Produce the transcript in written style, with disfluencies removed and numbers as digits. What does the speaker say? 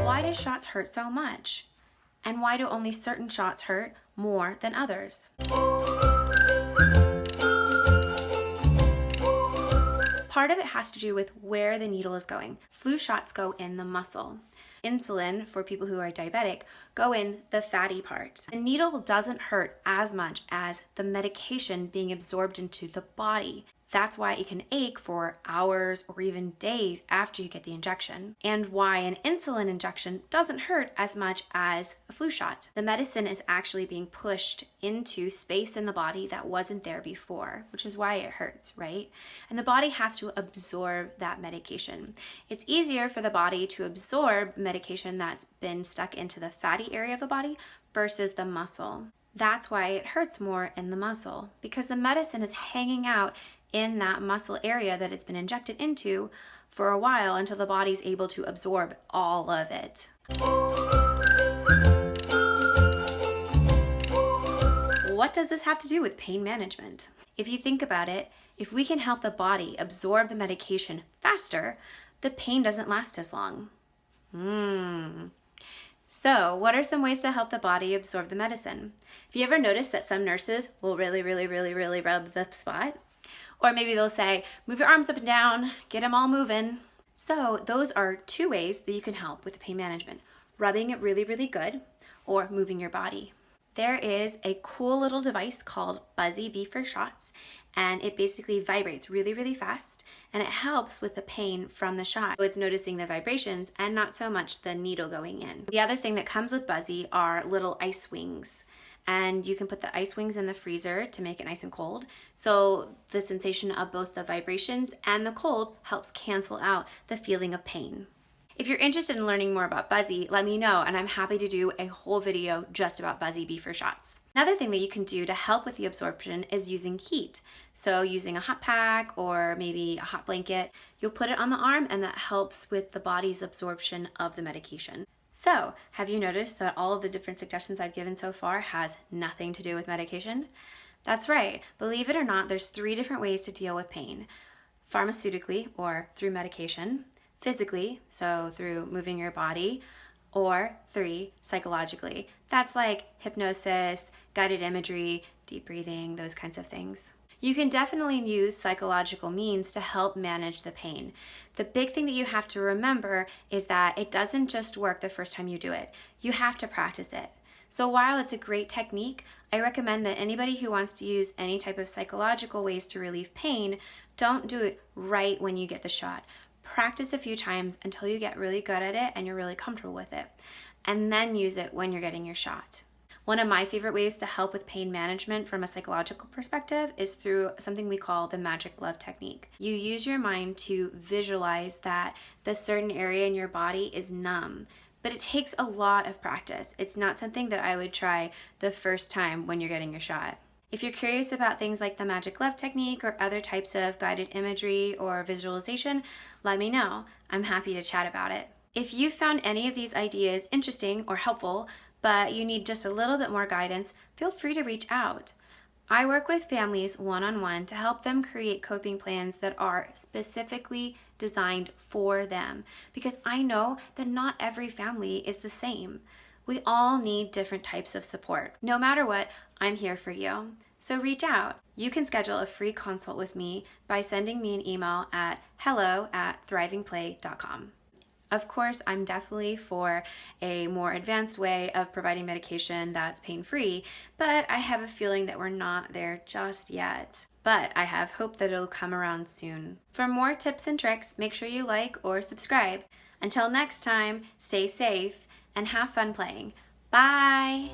Why do shots hurt so much? And why do only certain shots hurt more than others? Part of it has to do with where the needle is going. Flu shots go in the muscle. Insulin, for people who are diabetic, go in the fatty part. The needle doesn't hurt as much as the medication being absorbed into the body. That's why it can ache for hours or even days after you get the injection, and why an insulin injection doesn't hurt as much as a flu shot. The medicine is actually being pushed into space in the body that wasn't there before, which is why it hurts, right? And the body has to absorb that medication. It's easier for the body to absorb medication that's been stuck into the fatty area of the body versus the muscle. That's why it hurts more in the muscle, because the medicine is hanging out in that muscle area that it's been injected into for a while until the body's able to absorb all of it. What does this have to do with pain management? If you think about it, if we can help the body absorb the medication faster, the pain doesn't last as long. So, what are some ways to help the body absorb the medicine? Have you ever noticed that some nurses will really rub the spot? Or maybe they'll say, move your arms up and down, get them all moving. So those are two ways that you can help with the pain management. Rubbing it really good, or moving your body. There is a cool little device called Buzzy Bee for shots, and it basically vibrates really fast, and it helps with the pain from the shot. So it's noticing the vibrations and not so much the needle going in. The other thing that comes with Buzzy are little ice wings. And you can put the ice wings in the freezer to make it nice and cold. So the sensation of both the vibrations and the cold helps cancel out the feeling of pain. If you're interested in learning more about Buzzy, let me know, and I'm happy to do a whole video just about Buzzy Bee for shots. Another thing that you can do to help with the absorption is using heat. So using a hot pack or maybe a hot blanket, you'll put it on the arm, and that helps with the body's absorption of the medication. So, have you noticed that all of the different suggestions I've given so far has nothing to do with medication? That's right. Believe it or not, there's 3 different ways to deal with pain. Pharmaceutically, or through medication. Physically, so through moving your body. Or 3, psychologically. That's like hypnosis, guided imagery, deep breathing, those kinds of things. You can definitely use psychological means to help manage the pain. The big thing that you have to remember is that it doesn't just work the first time you do it. You have to practice it. So while it's a great technique, I recommend that anybody who wants to use any type of psychological ways to relieve pain, don't do it right when you get the shot. Practice a few times until you get really good at it and you're really comfortable with it, and then use it when you're getting your shot. One of my favorite ways to help with pain management from a psychological perspective is through something we call the magic glove technique. You use your mind to visualize that the certain area in your body is numb, but it takes a lot of practice. It's not something that I would try the first time when you're getting your shot. If you're curious about things like the magic glove technique or other types of guided imagery or visualization, let me know. I'm happy to chat about it. If you found any of these ideas interesting or helpful, but you need just a little bit more guidance, feel free to reach out. I work with families one-on-one to help them create coping plans that are specifically designed for them, because I know that not every family is the same. We all need different types of support. No matter what, I'm here for you. So reach out. You can schedule a free consult with me by sending me an email at hello@thrivingplay.com. Of course, I'm definitely for a more advanced way of providing medication that's pain-free, but I have a feeling that we're not there just yet. But I have hope that it'll come around soon. For more tips and tricks, make sure you like or subscribe. Until next time, stay safe and have fun playing. Bye!